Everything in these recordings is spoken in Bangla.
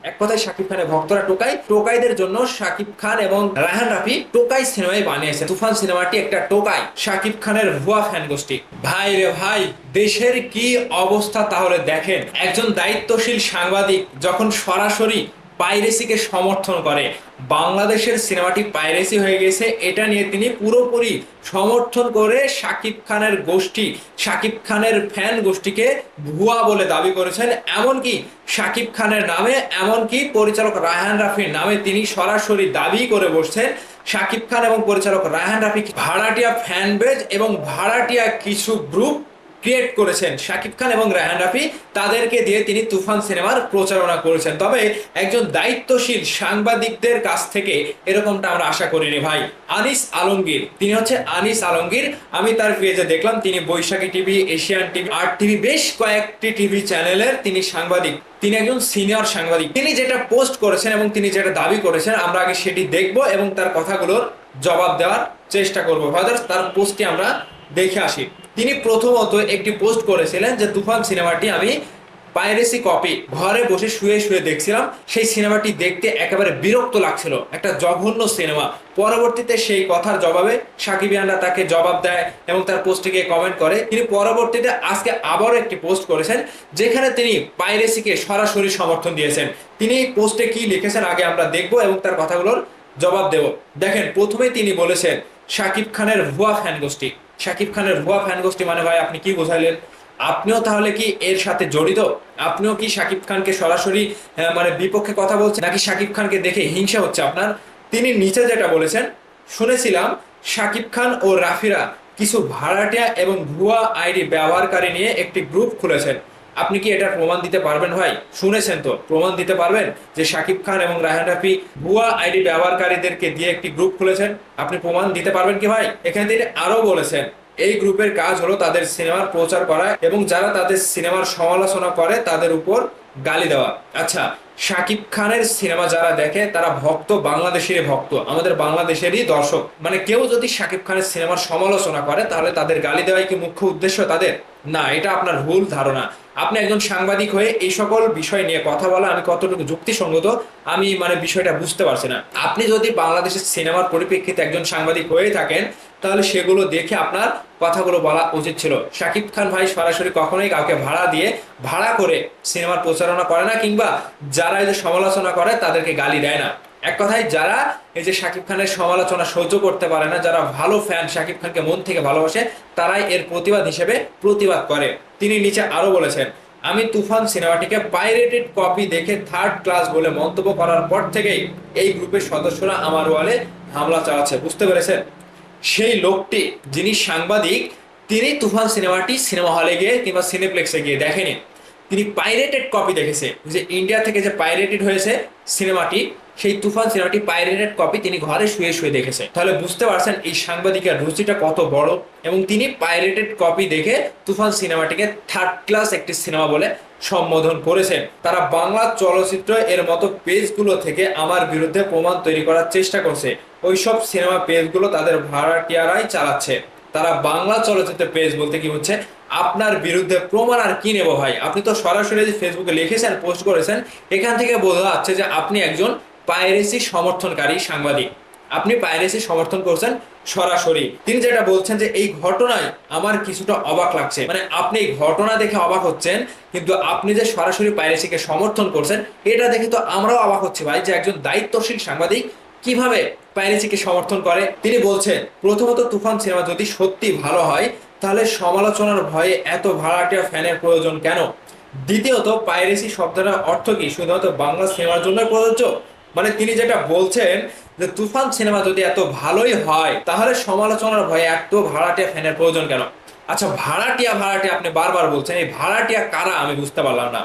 এক কথায় শাকিব খানের ভক্তরা টোকাই, টোকাইদের জন্য শাকিব খান এবং রায়হান রাফি টোকাই সিনেমাই বানিয়েছে। তুফান সিনেমাটি একটা টোকাই শাকিব খানের ভুয়া ফ্যান গোষ্ঠী। ভাই রে ভাই, দেশের কি অবস্থা তাহলে দেখেন। একজন দায়িত্বশীল সাংবাদিক যখন সরাসরি পাইরেসিকে সমর্থন করে, বাংলাদেশের সিনেমাটি পাইরেসি হয়ে গেছে এটা নিয়ে তিনি পুরোপুরি সমর্থন করে শাকিব খানের গোষ্ঠী, শাকিব খানের ফ্যান গোষ্ঠীকে ভুয়া বলে দাবি করেছেন। এমনকি শাকিব খানের নামে, এমনকি পরিচালক রায়হান রাফির নামে তিনি সরাসরি দাবি করে বসছেন শাকিব খান এবং পরিচালক রায়হান রাফি ভাড়াটিয়া ফ্যান বেজ এবং ভাড়াটিয়া কিছু গ্রুপ ক্রিয়েট করেছেন শাকিব খান এবং রায়হান রাফি, তাদেরকে দিয়ে তিনি তুফান সিনেমার প্রচারণা করেছেন। তবে একজন দায়িত্বশীল সাংবাদিকদের কাছ থেকে এরকমটা আমরা আশা করিনি ভাই। আনিস আলমগীর, তিনি হচ্ছে আনিস আলমগীর, আমি তার পেজে দেখলাম তিনি Baishakhi TV, Asian TV, art TV, বেশ কয়েকটি টিভি চ্যানেলের তিনি সাংবাদিক, তিনি একজন সিনিয়র সাংবাদিক। তিনি যেটা পোস্ট করেছেন এবং তিনি যেটা দাবি করেছেন আমরা আগে সেটি দেখব এবং তার কথাগুলোর জবাব দেওয়ার চেষ্টা করবো। ব্রাদার্স, তার পোস্টটি আমরা দেখে আসি। তিনি প্রথমত একটি পোস্ট করেছিলেন যে তুফান সিনেমাটি আমি পাইরেসি কপি ঘরে বসে শুয়ে শুয়ে দেখছিলাম, সেই সিনেমাটি দেখতে একেবারে বিরক্ত লাগছিল, একটা জঘন্য সিনেমা। পরবর্তীতে সেই কথার জবাবে সাকিবিয়ানরা তাকে জবাব দেয় এবং তার পোস্টটিকে কমেন্ট করে। তিনি পরবর্তীতে আজকে আবারও একটি পোস্ট করেছেন যেখানে তিনি পাইরেসিকে সরাসরি সমর্থন দিয়েছেন। তিনি এই পোস্টে কি লিখেছেন আগে আমরা দেখব এবং তার কথাগুলোর জবাব দেব। দেখেন, প্রথমে তিনি বলেছেন শাকিব খানের ভুয়া ফ্যান গোষ্ঠী। শাকিব খানের ভুয়া ফ্যান গোষ্ঠী মানে ভাই আপনি কি বোঝাইলেন? আপনিও তাহলে কি এর সাথে জড়িত? আপনিও কি শাকিব খানকে সরাসরি মানে বিপক্ষে কথা বলছেন, নাকি শাকিব খানকে দেখে হিংসা হচ্ছে আপনার? তিনি নিচে যেটা বলেছেন, শুনেছিলাম শাকিব খান ও রাফিরা কিছু ভাড়াটিয়া এবং ভুয়া আইডি ব্যবহারকারী নিয়ে একটি গ্রুপ খুলেছেন। আপনি কি এটার প্রমাণ দিতে পারবেন ভাই? শুনেছেন তো, প্রমাণ দিতে পারবেন যে শাকিব খান এবং রায়হান রাফি ভুয়া আইডি ব্যবহারকারীদেরকে দিয়ে একটি গ্রুপ খুলেছেন? আপনি প্রমাণ দিতে পারবেন কি ভাই? এখানে তিনি আরো বলেছেন এই গ্রুপের কাজ হলো তাদের সিনেমার প্রচার করা এবং যারা তাদের সিনেমার সমালোচনা করে তাদের উপর গালি দেওয়া। আচ্ছা, শাকিব খানের সিনেমা যারা দেখে তারা ভক্ত, বাংলাদেশেরই ভক্ত, আমাদের বাংলাদেশেরই দর্শক। মানে কেউ যদি শাকিব খানের সিনেমার সমালোচনা করে তাহলে তাদের গালি দেওয়াই কি মুখ্য উদ্দেশ্য তাদের? না, এটা আপনার ভুল ধারণা। আপনি একজন সাংবাদিক হয়ে এই সকল বিষয় নিয়ে কথা বলা আমি কতটুকু যুক্তিসঙ্গত আমি মানে বিষয়টা বুঝতে পারছি না। আপনি যদি বাংলাদেশের সিনেমার পরিপ্রেক্ষিতে একজন সাংবাদিক হয়ে থাকেন তাহলে সেগুলো দেখে আপনার কথাগুলো বলা উচিত ছিল। শাকিব খান ভাই সরাসরি কখনোই কাউকে ভাড়া দিয়ে, ভাড়া করে সিনেমার প্রচারণা করে না, কিংবা যারা এই যে সমালোচনা করে তাদেরকে গালি দেয় না। এক কথায় যারা এই যে শাকিব খানের সমালোচনা সহ্য করতে পারে না, যারা ভালো ফ্যান, শাকিব খানকে মন থেকে ভালোবাসে, তারাই এর প্রতিবাদ হিসেবে প্রতিবাদ করে। তিনি নিচে আরো বলেছেন, আমি তুফান সিনেমাটিকে পাইরেটেড কপি দেখে থার্ড ক্লাস বলে মন্তব্য করার পর থেকেই এই গ্রুপের সদস্যরা আমার ওয়ালে হামলা চালাচ্ছে। বুঝতে পেরেছেন? সেই লোকটি যিনি সাংবাদিক, তিনি তুফান সিনেমাটি সিনেমা হলে গিয়ে কিংবা সিনেপ্লেক্সে গিয়ে দেখেনি, তিনি পাইরেটেড কপি দেখেছে। যে ইন্ডিয়া থেকে যে পাইরেটেড হয়েছে সিনেমাটি, সেই তুফান সিনেমাটি পাইরেটেড কপি তিনি ঘরে শুয়ে শুয়ে দেখেছে। তাহলে বুঝতে পারছেন এই সাংবাদিকের রুচিটা কত বড়। এবং তিনি পাইরেটেড কপি দেখে তুফান সিনেমাটিকে থার্ড ক্লাস একটি সিনেমা বলে সম্বোধন করেছেন। তারা বাংলা চলচ্চিত্র এর মতো পেজগুলো থেকে আমার বিরুদ্ধে প্রমাণ তৈরি করার চেষ্টা করছে। ওইসব সিনেমা পেজগুলো তাদের ভাড়াটিয়ারাই চালাচ্ছে। তারা বাংলা চলচ্চিত্র পেজ বলতে কি হচ্ছে, আপনার বিরুদ্ধে প্রমাণ আর কি নেব ভাই? আপনি তো সরাসরি যে ফেসবুকে লিখেছেন, পোস্ট করেছেন, এখান থেকে বোঝা যাচ্ছে যে আপনি একজন পাইরেসি সমর্থনকারী সাংবাদিক। আপনি পাইরেসি সমর্থন করছেন সরাসরি। তিনি যেটা বলছেন যে এই ঘটনায় আমার কিছুটা অবাক লাগছে, মানে আপনি এই ঘটনা দেখে অবাক হচ্ছেন, কিন্তু আপনি যে সরাসরি পাইরেসিকে সমর্থন করছেন এটা দেখে তো আমরাও অবাক হচ্ছি ভাই, যে একজন দায়িত্বশীল সাংবাদিক কিভাবে পাইরেসিকে সমর্থন করে। তিনি বলছেন, প্রথমত তুফান সিনেমা যদি সত্যি ভালো হয় তাহলে সমালোচনার ভয়ে এত ভাড়াটিয়া ফ্যানের প্রয়োজন কেন? দ্বিতীয়ত, পাইরেসি শব্দটার অর্থ কি শুধুমাত্র বাংলা সিনেমার জন্য প্রযোজ্য? মানে তিনি যেটা বলছেন যে তুফান সিনেমা যদি এত ভালোই হয় তাহলে সমালোচনার ভয়ে এত ভাড়াটিয়া ফ্যানের প্রয়োজন কেন? আচ্ছা, ভাড়াটিয়া ভাড়াটিয়া আপনি বারবার বলছেন, এই ভাড়াটিয়া কারা আমি বুঝতে পারলাম না।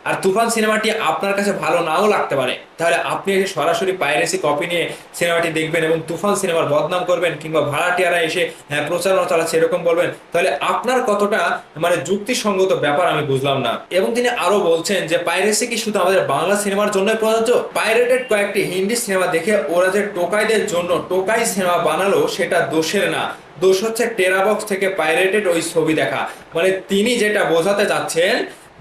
আর তুফান সিনেমাটি আপনার কাছে ভালো নাও লাগতে পারে, তাহলে আপনি এসে সরাসরি পাইরেসি কপি নিয়ে সিনেমাটি দেখবেন এবং তুফান সিনেমার বদনাম করবেন, কিংবা ভাড়াটিয়ারা এসে প্রচারণা চালাচ্ছে এরকম বলবেন, তাহলে আপনার কতটা মানে যুক্তিসঙ্গত ব্যাপার আমি বুঝলাম না। এবং তিনি আরো বলছেন যে পাইরেসি কি শুধু আমাদের বাংলা সিনেমার জন্য প্রযোজ্য? পাইরেটেড কয়েকটি হিন্দি সিনেমা দেখে ওরা যে টোকাইদের জন্য টোকাই সিনেমা বানালো সেটা দোষের না, দোষ হচ্ছে টেরাবক্স থেকে পাইরেটেড ওই ছবি দেখা। মানে তিনি যেটা বোঝাতে চাচ্ছেন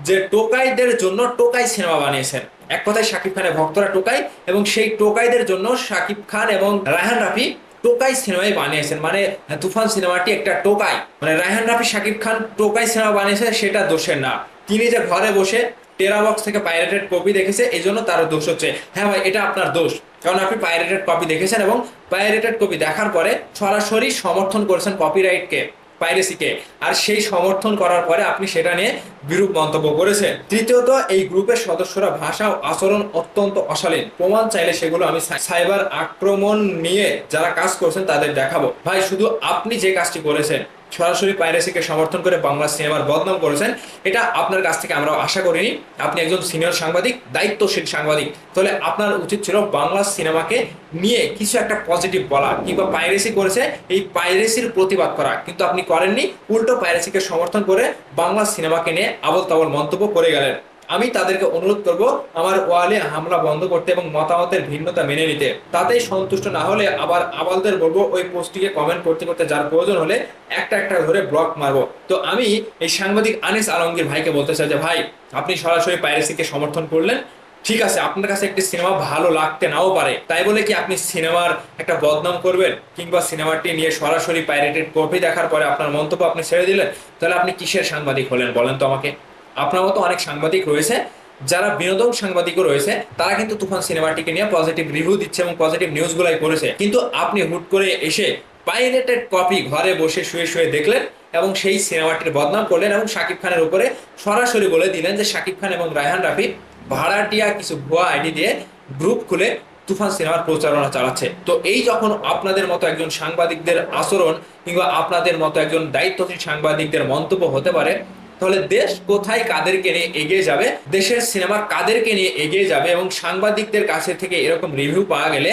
যে টোকাইদের জন্য টোকাই সিনেমা বানিয়েছেন। এক কথায় শাকিব খানের ভক্তরা টোকাই, এবং সেই টোকাইদের জন্য শাকিব খান এবং রায়হান রাফি টোকাই সিনেমায় বানিয়েছেন। মানে তুফান সিনেমাটি একটা টোকাই, মানে রায়হান রাফি শাকিব খান টোকাই সিনেমা বানিয়েছে, সেটা দোষের না। তিনি যে ঘরে বসে টেরা বক্স থেকে পাইরেটেড কপি দেখেছে, এই জন্য তার দোষ হচ্ছে। হ্যাঁ ভাই, এটা আপনার দোষ, কারণ আপনি পাইরেটেড কপি দেখেছেন এবং পাইরেটেড কপি দেখার পরে সরাসরি সমর্থন করেছেন কপিরাইটকে, পাইরেসিকে। আর সেই সমর্থন করার পরে আপনি সেটা নিয়ে বিরূপ মন্তব্য করেছেন। তৃতীয়ত, এই গ্রুপের সদস্যরা ভাষা ও আচরণ অত্যন্ত অশালীন। প্রমাণ চাইলে সেগুলো আমি সাইবার আক্রমণ নিয়ে যারা কাজ করছেন তাদের দেখাবো। ভাই, শুধু আপনি যে কাজটি করেছেন, সরাসরি পাইরেসিকে সমর্থন করে বাংলা সিনেমার বদনাম করেছেন, এটা আপনার কাছ থেকে আমরা আশা করিনি। আপনি একজন সিনিয়র সাংবাদিক, দায়িত্বশীল সাংবাদিক, তাহলে আপনার উচিত ছিল বাংলা সিনেমাকে নিয়ে কিছু একটা পজিটিভ বলা, কিংবা পাইরেসি করেছে এই পাইরেসির প্রতিবাদ করা, কিন্তু আপনি করেননি। উল্টো পাইরেসিকে সমর্থন করে বাংলা সিনেমাকে নিয়ে আবল তাবল মন্তব্য করে গেলেন। আমি তাদেরকে অনুরোধ করব আমার ওয়ালে হামলা বন্ধ করতে এবং মতামতের ভিন্নতা মেনে নিতে। তাতেই সন্তুষ্ট না হলে আবার আবালদের বলবো ওই পোস্টটিকে কমেন্ট করতে করতে যার প্রয়োজন হলে একটা একটা ধরে ব্লক মারবো। তো আমি এই সাংবাদিক আনিস আলমগীর ভাইকে বলতে চাই যে ভাই, আপনি সরাসরি পাইরেসিকে সমর্থন করলেন, ঠিক আছে, আপনার কাছে একটি সিনেমা ভালো লাগতে নাও পারে, তাই বলে কি আপনি সিনেমার একটা বদনাম করবেন, কিংবা সিনেমাটি নিয়ে সরাসরি পাইরেটেড কপি দেখার পরে আপনার মন্তব্য আপনি ছেড়ে দিলেন? তাহলে আপনি কিসের সাংবাদিক হলেন বলেন তো আমাকে? আপনার মতো অনেক সাংবাদিক রয়েছে, যারা বিনোদন সাংবাদিকও রয়েছে, তারা কিন্তু তুফান সিনেমাটিকে নিয়ে পজিটিভ রিভিউ দিচ্ছে এবং পজিটিভ নিউজগুলাই করেছে। কিন্তু আপনি হুট করে এসে পাইরেটেড কপি ঘরে বসে শুয়ে শুয়ে দেখলেন এবং সেই সিনেমাটির বদনাম করলেন, এবং শাকিব খানের উপরে সরাসরি বলে দিলেন যে শাকিব খান এবং রায়হান রাফি ভাড়াটিয়া কিছু ভুয়া আইডি দিয়ে গ্রুপ খুলে তুফান সিনেমার প্রচারণা চালাচ্ছে। তো এই যখন আপনাদের মতো একজন সাংবাদিকদের আচরণ, কিংবা আপনাদের মতো একজন দায়িত্বশীল সাংবাদিকদের মন্তব্য হতে পারে, তাহলে দেশ কোথায় কাদেরকে নিয়ে এগিয়ে যাবে, দেশের সিনেমা কাদেরকে নিয়ে এগিয়ে যাবে, এবং সাংবাদিকদের কাছে থেকে এরকম রিভিউ পাওয়া গেলে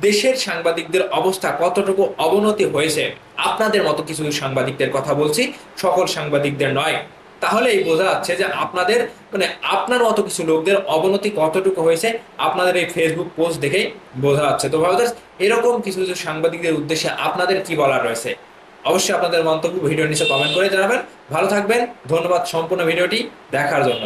দেশের সাংবাদিকদের অবস্থা কতটুকু অবনতি হয়েছে। আপনাদের মতো কিছু সাংবাদিকদের কথা বলছি, সকল সাংবাদিকদের নয়। তাহলেই বোঝা যাচ্ছে যে আপনাদের, মানে আপনার মতো কিছু লোকদের অবনতি কতটুকু হয়েছে আপনাদের এই ফেসবুক পোস্ট দেখেই বোঝা যাচ্ছে। তো ভাবতে এরকম কিছু কিছু সাংবাদিকদের উদ্দেশ্যে আপনাদের কি বলার রয়েছে? অবশ্যই আপনাদের মন্তব্য ভিডিওর নিচে কমেন্ট করে জানাবেন। ভালো থাকবেন, ধন্যবাদ সম্পূর্ণ ভিডিওটি দেখার জন্য।